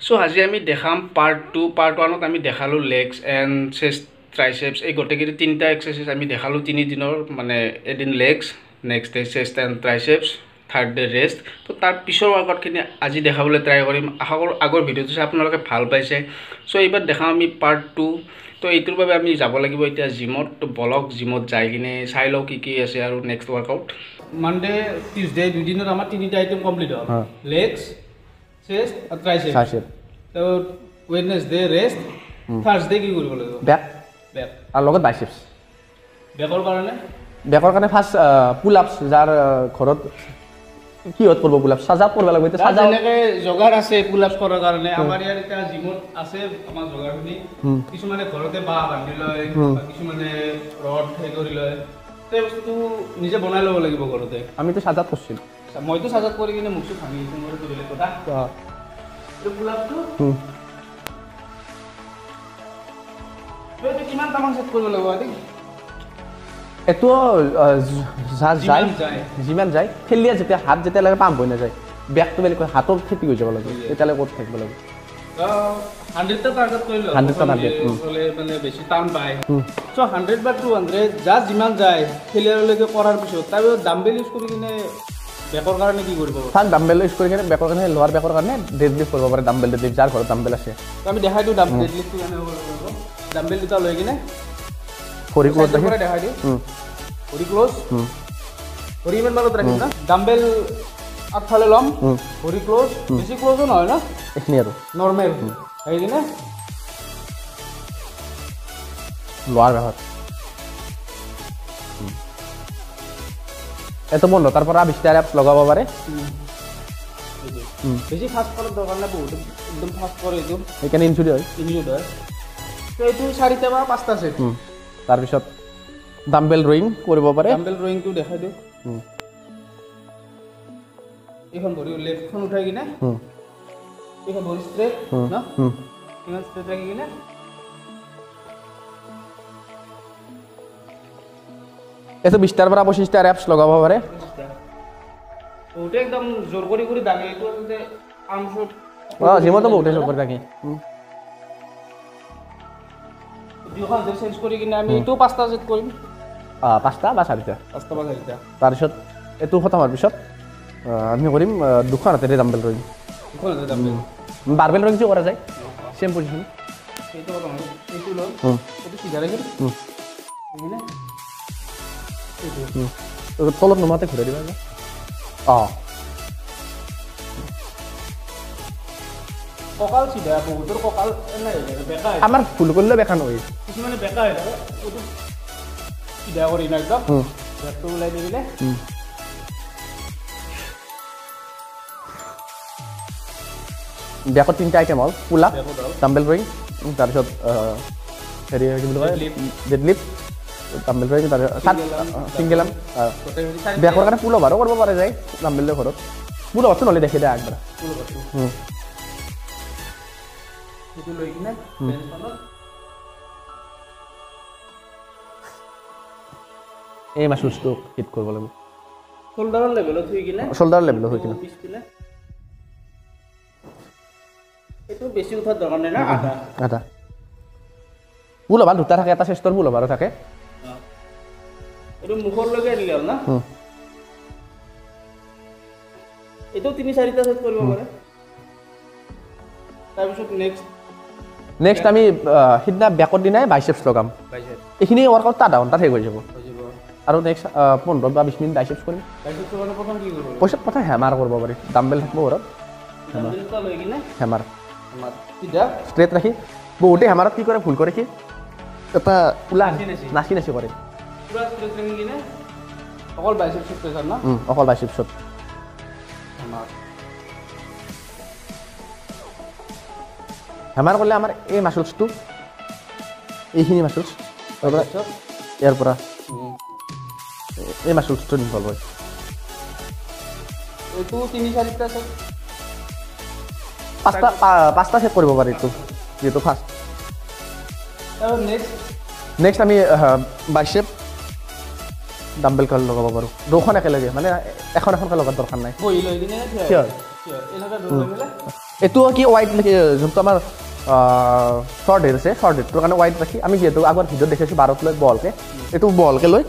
so আজি আমি দেখাম পার্ট 2 পার্ট 1 আমি দেখালো লেগস এন্ড চেস্ট ট্রাইসেপস এই গোটেকেইটা তিনটা এক্সারসাইজ আমি দেখালো 3 দিনৰ মানে এদিন legs next day chest and triceps third day rest তো তাৰ পিছৰ ওয়াৰ্কআউটখিনি আজি দেখাবলৈ ট্ৰাই কৰিম আশা কৰো আগৰ ভিডিওটো আপোনালোকে ভাল পাইছে সো এইবাৰ দেখাম আমি পাৰ্ট 2 তো এইটোৰ বাবে আমি যাব লাগিব এতিয়া জিমত তো ব্লক জিমত যাই কিনে চাই লও কি আছে আৰু নেক্সট ওয়াৰ্কআউট মানডে টিউজডে দুই দিনত আমাৰ তিনিটা আইটেম কমপ্লিট হ'ল লেগস চেস্ট আৰু ট্ৰাইসেপস তো ওয়েডনেসডে ৰেস্ট থাৰ্সডে কি কৰিব লাগিব ব্যাক ব্যাক আৰু লগত বাইসেপস ব্যাকৰ কাৰণে ফাৰ্স্ট পুল আপস যাৰ ঘৰত কি হত কৰিব পুল আপস সাজা কৰিব লাগিব এটা সাজা এনেকে জগাৰ আছে পুল আপস কৰাৰ কাৰণে আমাৰ ইয়াৰ এটা জিমত আছে আমাৰ জগাৰখিনি কিছুমানে ঘৰতে বা বান্ধি লয় কিছুমানে ৰড হে কৰি লয় তে বস্তু নিজে বনাই ল'ব লাগিব ঘৰতে আমি তো সাজাত কৰিছিল মইতো সাজাত কৰি কিনে মুখটো ভাঙি দিছো মোৰ তো বেলেগ কথা তো পুল আপটো তো কিমান তামান সেট কৰিব লাগিব আদি এটো জিমান যায় খেলিয়া যেতিয়া হাত যেতিয়া লাগে পাম্প হৈ না যায় ব্যাকটো বেলেগ হাতৰ খেতি হৈ যাব লাগে তেতিয়ালে ক'ত থাকিব লাগে 100 টা টার্গেট কৰিলো 100 টা টার্গেট মানে বেছি টান পায় সো 100 বা 200 যা জিমান যায় খেলিয়াৰলৈকে কৰাৰ পিছত তাৰ ডাম্বেল ইউজ কৰি কিনে ব্যাকৰ কাৰণে কি কৰিব ফান ডাম্বেল ইউজ কৰি কিনে ব্যাকৰ কাৰণে লোৱাৰ ব্যাকৰ কাৰণে ডেডলিফট কৰিব পাৰে ডাম্বেল ডেডলিফট যাৰ ঘৰত ডাম্বেল আছে তো আমি দেখাই দিও ডাম্বেল ডেডলিফট কেনে হ'ব ডাম্বেল দুটা লৈ কিনে ফৰি ক্লোজ দেখাই দিও ফৰি ক্লোজ ফৰি ইমান মানত ৰাখিম না ডাম্বেল আগফালে লম ফৰি ক্লোজ বেছি ক্লোজও নহয় না এখিনি আৰু নৰমাল এই কিনে লোৱাৰ ব্যাক এত বন্ধ তারপর 20 টা র্যাপস লগাব পারে বেশি ফাস্ট করার দরকার না বহুত একদম ফাস্ট করে দিও এখানে ইনজুরি হয় তো এইটো 4টা বা 5টা সেট তার পিছত ডাম্বেল রোয়িং কৰিব পাৰে ডাম্বেল ৰোয়িং টু দেখাই দিও এখন ভৰি লেফটখন উঠাই কিনে এখন ভৰি স্ট্ৰেট না এখন স্ট্ৰেট ৰাখি কিনে এতো 20 টাৰ পৰা 25 টা ৰ্যাপস লগাব পাৰে ওটা একদম জোর করে দাগে এটো আসলে আর্ম শট জিমতো বহুত জোর করে দাগে যখন চেঞ্জ করি কিনা আমি এটো 5টা সেট কৰিম 5টা বা 4টা 5টা বা 4টা তাৰ পিছত এটো খতম হোৱাৰ পিছত আমি কৰিম দুখন হাতেৰে ডাম্বেল ৰোয়িং দুখন হাতেৰে ডাম্বেল বাৰবেল ৰোয়িং যে কৰা যায় সেম পজিশন এইটো কথা এইটো লও এইটো সিধা ৰাখি বুজিলে এইটো তলত নমাতে ঘূৰাই দিবা ককাল সিধা বহুতৰ ককাল নাই বেকা আমাৰ ফুল কৰিলে বেকা নহয় কিছুমানে বেকা হয় এইটো সিধা কৰি না একদম ব্যাকটো ওলাই দিলে ব্যাকত 3টা আইটেম হ'ল পুল আপ ডাম্বেল ৰোয়িং তাৰ পিছত হেৰি কি বুলি কয় ডেডলিফট ডাম্বেল ৰোয়িং তাৰ সিঙ্গেল আৰ্ম ব্যাকৰ কাৰণে পুল আপ কৰিব পাৰে যায় ডাম্বেলৰ ঘৰত পুল আপটো নলে দেখি দে আগবাৰ এটো লৈ কিনে বেঞ্চখনত এই মাসুলটো হিট কৰিব লাগিব শোল্ডাৰৰ লেভেলত হৈ কিনে শোল্ডাৰ লেভেলত হৈ কিনে এটো বেছি উঠাৰ দৰকাৰ নাই না আটা পুল আপ দুটা থাকে এটা চেষ্টৰ পুল আপ থাকে এটো মুখৰ লগে আনিলে হ'ল না এটো 3-4টা সেট কৰিব পাৰে তাৰ পিছত নেক্সট আমি হিডনা ব্যাকত দিনাই বাইসেপস লগাম এইখিনি ওয়াৰ্কআউট তা ডাউন তা ঠিক হৈ যাব আৰু নেক্সট 15 বা 20 মিনিট বাইসেপস কৰিম বাইসেপস মানে প্ৰথম কি কৰিব প্ৰথম হ্যামাৰ কৰিব পাৰি ডাম্বেল থাকিব ঘৰত ডাম্বেলটা লৈ কিনে হ্যামাৰ সিধা স্ট্ৰেট ৰাখি বহুতে হ্যামাৰত কি কৰে ভুল কৰে কি এটা উলা নাচি কৰে পুৰা স্ট্ৰেট ৰাখি কিনে অকল বাইসেপস প্ৰেছাৰ না অকল বাইসেপছত হ্যামাৰ কৰিলে আমাৰ এই মাসলছটো এইখিনি মাসলছ ইয়াৰ পৰা এই মাসলছটো ইনভলভ হয় এইটো 3-4টা সেট 5টা সেট কৰিব পাৰি এইটো যেটো ফাৰ্স্ট আৰু নেক্সট আমি বাইসেপ ডাম্বেল কাল লগাব পাৰো দুখন একেলগে মানে এখন লগাৰ দৰকাৰ নাই বহি লৈ কিনে কিয় এনেকা ধৰি লৈ এইটো কি ৱাইট যোনটো আমাৰ শ্বৰ্ট হেড আছে শ্বৰ্ট হেডটোৰ কাৰণে ৱাইট ৰাখি আমি যিহেতু আগৰ ভিডিঅ'ত দেখিছোঁ 12 লৈ বলকে এইটো বলকে লৈ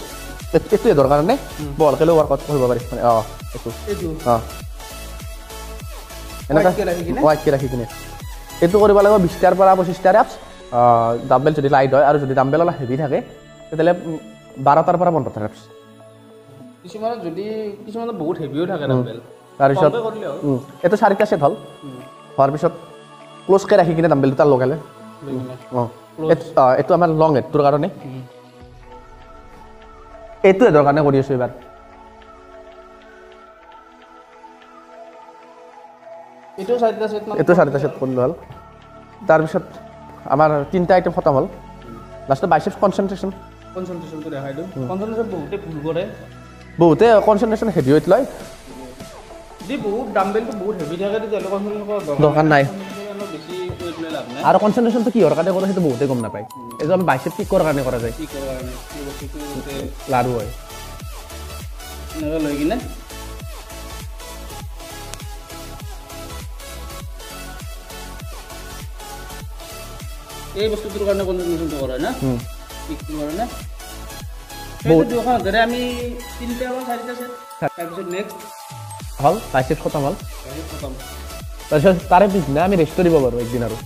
এইটো হেডৰ কাৰণে বলকে লৈ ৱৰ্কআউট কৰিব পাৰি মানে এইটো এনেকুৱা ৱাইটকে ৰাখি কিনে এইটো কৰিব লাগিব 20টাৰ পৰা 25টা ৰেপছ ডাম্বেল যদি লাইট হয় আৰু যদি ডাম্বেল অলপ হেভি থাকে তেতিয়াহ'লে 12টাৰ পৰা 15টা ৰেপছ কিছুমানত বহুত হেভিও থাকে ডাম্বেল তাৰপিছত এইটো 4টা ছেট হ'ল হোৱাৰ পিছত ক্ল'জকৈ ৰাখি কিনে ডাম্বেল দুটা লগালে এইটো আমাৰ লং হেডটোৰ কাৰণে এইটো হেডৰ কাৰণে কৰি আছোঁ এইবাৰ এইটো 4টা ছেট কৰিলোঁ হ'ল তাৰপিছত আমাৰ 3টা আইটেম খতম হ'ল লাষ্টত বাইচেপছ কনচেনট্ৰেশ্যনটো দেখাই দিওঁ কনচেনট্ৰেশ্যন বহুতে ভুল কৰে বহুতে কনচেনট্ৰেশ্যন হেভি ৱেইট লয় যদি বহুত ডাম্বেলটো বহুত হেভি থাকে তেতিয়াহ'লে কনচেনট্ৰেশ্যন দৰকাৰ নাই আৰু কনচেনট্ৰেশ্যনটো কিহৰ কাৰণে কৰে সেইটো বহুতে গম নাপায় এইটো আমি বাইচেপ কিকৰ কাৰণে কৰা যায় লাৰু হয় এনেকৈ লৈ কিনে এই বস্তুটোৰ কাৰণে কনচেনট্ৰেশ্যনটো কৰা না কিকৰ কাৰণে বহুত দুখন ধৰে আমি 3টা বা 4টা ছেট তাৰপিছত নেক্সট হ'ল বাইচেপ খতম হ'ল তাৰপিছত তাৰে পিছদিনা আমি ৰেষ্ট দিব পাৰোঁ একদিন আৰু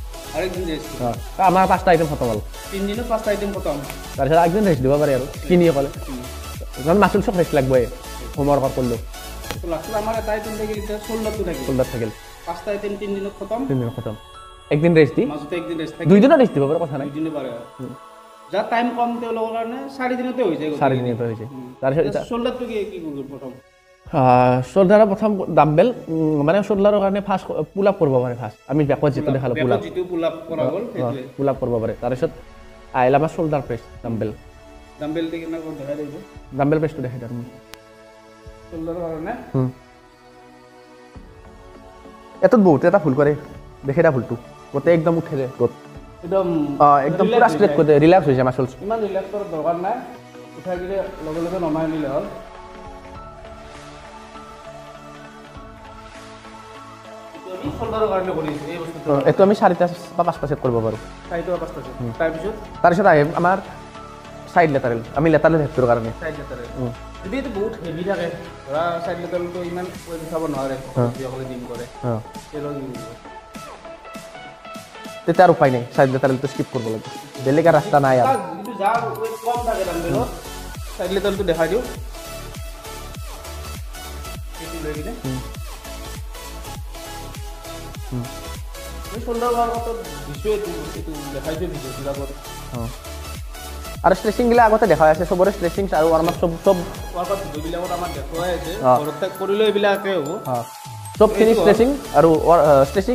আমাৰ 5টা আইটেম খতম হ'ল 3 দিনত 5টা আইটেম খতম তাৰপিছত একদিন ৰেষ্ট দিব পাৰে আৰু কিনিয়ে ক'লে কাৰণ মাচুল চব ৰেষ্ট লাগবই হোমৱৰ্কত কৰিলোঁ আমাৰ এটা আইটেম থাকিল এতিয়া শ্বল্ডাৰ থাকিল 5টা আইটেম 3 দিনত খতম একদিন ৰেষ্ট দি মাজতে একদিন ৰেষ্ট থাকে 2 দিনত ৰেষ্ট দিব পাৰে কথা নাই 2 দিনে পাৰে যাৰ টাইম কম তেওঁলোকৰ কাৰণে 4 দিনতে হৈ যায় 4 দিনতে হৈ যায় তাৰপিছত শ্বল্ডাৰটো কি কৰিব প্ৰথম শ্বল্ডাৰৰ প্ৰথম ডাম্বেল মানে শ্বল্ডাৰৰ কাৰণে ফাৰ্ষ্ট পুল আপ কৰিব পাৰে ফাৰ্ষ্ট আমি বেকত যিটো দেখালোঁ পুল আপ কৰা হ'ল পুল আপ কৰিব পাৰে তাৰপিছত আহিল আমাৰ শ্বল্ডাৰ প্ৰেছ ডাম্বেলটো কেনেকৈ দেখাই দিব ডাম্বেল প্ৰেছটো দেখাই দিওঁ শ্বল্ডাৰৰ কাৰণে এটাত বহুতে এটা ভুল কৰে দেখে এটা ভুলটো গোটেই একদম উঠে যায় একদম পুৰা ষ্ট্ৰেট কৰি দিয়ে ৰিলেক্স হৈ যায় মাচলছ ইমান ৰিলেক্স কৰাৰ দৰকাৰ নাই উঠাই কিনে লগে লগে নমাই নিলে হ'ল এইটো আমি 4টা বা 5টা ছেট কৰিব পাৰোঁ তাৰপিছত আহে আমাৰ চাইড লেটাৰেল আমি লেটাৰেল হেডটোৰ কাৰণে যদি এইটো বহুত হেভি থাকে ধৰা চাইড লেটাৰেলটো ইমান উঠাব নোৱাৰে জিম কৰে তেতিয়া আৰু উপায় নাই চাইড লেটাৰেলটো স্কিপ কৰিব লাগিব বেলেগ আৰু ৰাস্তা নাই আৰু চাইড লেটাৰেলটো দেখাই দিওঁ আৰু ষ্ট্ৰেচিংবিলাক আগতে দেখাই আছে চবৰে ষ্ট্ৰেচিং আৰু ৱাৰ্ম আপ চব ভিডিঅ'বিলাকত আমাৰ দেখুৱাই আছে ঘৰতে কৰিলে এইবিলাকে হ'ব চবখিনি ষ্ট্ৰেচিং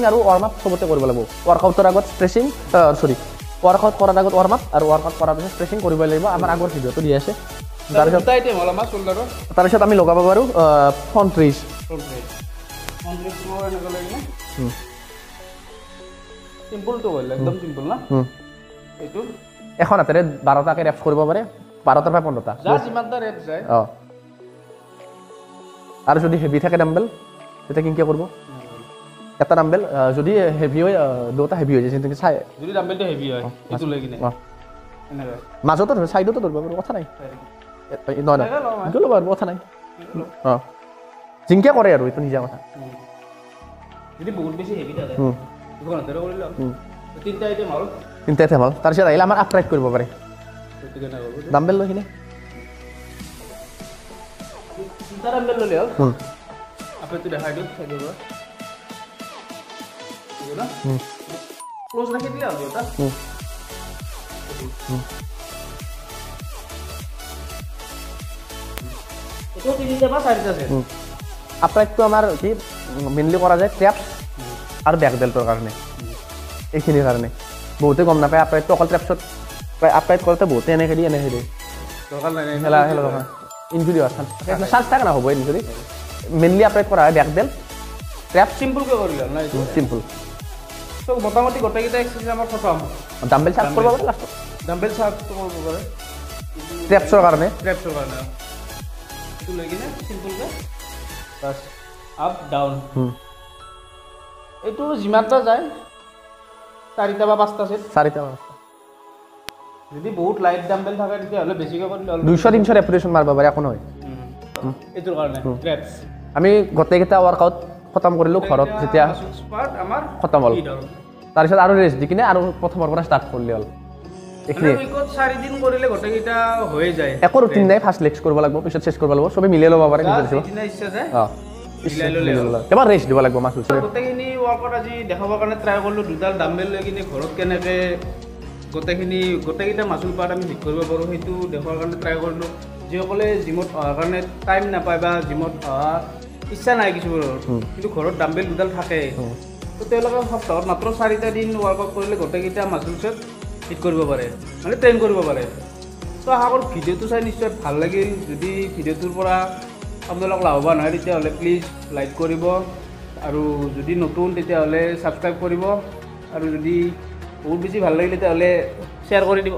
আৰু ৱাৰ্ম আপ চবতে কৰিব লাগিব ৱৰ্কআউটৰ আগত ষ্ট্ৰেচিং ৱৰ্কআউট কৰাৰ আগত ৱাৰ্ম আপ আৰু ৱৰ্কআউট কৰাৰ পিছত ষ্ট্ৰেচিং কৰিব লাগিব আমাৰ আগৰ ভিডিঅ'টো দি আছে তাৰপিছত আমি লগাব পাৰোঁ ফ্ৰণ্ট ৰেইজ চিম্পলটো হ'ল একদম চিম্পল না এইটো এখন হাতেৰে 12টাকে ৰেপছ কৰিব পাৰে 12টাৰ পৰা 15টা যিমানটা ৰেপছ যায় আৰু যদি হেভি থাকে ডাম্বেল তেতিয়া কিনকে কৰিব এটা ডাম্বেল যদি হেভি হয় দুটা হেভি হৈ যায় কিন্তু চাই যদি ডাম্বেলটো হেভি হয় এইটো লৈ কিনে এনেকৈ মাজতো ধৰ সাইডতো ধৰব পাৰো কথা নাই নহয় গলো বাৰু কথা নাই জিংকে কৰে আৰু এইটো নিজা কথা যদি বহুত বেছি হেভি থাকে দুখন হাতেৰে কৰিলে 3টা আইটেম হ'ল তাৰপিছত আহিলে আমাৰ আপৰাইট কৰিব পাৰে ডাম্বেল লৈ কিনে 3টা ডাম্বেল ল'লে হ'ল আপৰাইটটো দেখাই দিওঁ চাইডৰ পৰা ক্লোজ ৰাখি দিলে হ'ল এটা এইটো 3টা বা 4টা আছে আপৰাইটটো আমাৰ কি মেইনলি কৰা যায় ট্ৰেপছ আৰু বেক বেল্টৰ কাৰণে এইখিনিৰ কাৰণে বহুতে গম নাপায় আপৰাইটটো অকল ট্ৰেপছত আপৰাইট কৰোঁতে বহুতে এনেকৈ দিয়ে দৰকাৰ নাই খেলা দৰকাৰ ইঞ্জুৰি হোৱাৰ চান্স থাকে না হ'ব ইঞ্জুৰি মেইনলি আপৰাইট কৰা হয় বেক বেল্ট ট্ৰেপ চিম্পলকৈ কৰিলে নাই চিম্পল চ' মোটামুটি গোটেইকেইটা এক্সাৰচাইজ আমাৰ খতম ডাম্বেল চাৰ্জ কৰিব পাৰে লাষ্টত ডাম্বেল চাৰ্জটো কৰিব পাৰে ট্ৰেপছৰ কাৰণে এইটো লৈ কিনে চিম্পলকৈ বাছ আপ ডাউন এইটো যিমানটা যায় 4টা বা 5টা সেট 4টা যদি বহুত লাইট ডাম্বেল থাকে তেতিয়াহ'লে বেছিকৈ কৰিলে 200-300 ৰেপুটেশ্যন মাৰিব পাৰে একো নহয় এইটোৰ কাৰণে ট্ৰেপছ আমি গোটেইকেইটা ৱৰ্কআউট খতম কৰিলোঁ ঘৰত যেতিয়া আমাৰ খতম হ'ল তাৰপিছত আৰু ৰেষ্ট দি কিনে আৰু প্ৰথমৰ পৰা ষ্টাৰ্ট কৰিলে হ'ল এইখিনি 4 দিন কৰিলে গোটেইকেইটা হৈ যায় একো ৰুটিন নাই ফাৰ্ষ্ট লেগছ কৰিব লাগিব পিছত চেষ্ট কৰিব লাগিব চবে মিলাই ল'ব পাৰে ইচ্ছা যায় কেৱল ৰেষ্ট দিব লাগিব মাছ গোটেইখিনি ৱৰ্কআউট আজি দেখাবৰ কাৰণে ট্ৰাই কৰিলোঁ দুডাল ডাম্বেল লৈ কিনে ঘৰত কেনেকৈ গোটেইকেইটা মাচুল পাৰ্ট আমি ঠিক কৰিব পাৰোঁ সেইটো দেখুৱাৰ কাৰণে ট্ৰাই কৰিলোঁ যিসকলে জিমত অহাৰ কাৰণে টাইম নাপায় বা জিমত অহাৰ ইচ্ছা নাই কিছুমানৰ কিন্তু ঘৰত ডাম্বেল দুডাল থাকে তো তেওঁলোকে সপ্তাহত মাত্ৰ 4টা দিন ৱৰ্কআউট কৰিলে গোটেইকেইটা মাচুল চেট ঠিক কৰিব পাৰে মানে ট্ৰেইন কৰিব পাৰে তো আশা কৰোঁ ভিডিঅ'টো চাই নিশ্চয় ভাল লাগিল যদি ভিডিঅ'টোৰ পৰা আপোনালোক লাভৱান হয় তেতিয়াহ'লে প্লিজ লাইক কৰিব আৰু যদি নতুন তেতিয়াহ'লে ছাবস্ক্ৰাইব কৰিব আৰু যদি বহুত বেছি ভাল লাগিলে তেতিয়াহ'লে শ্বেয়াৰ কৰি দিব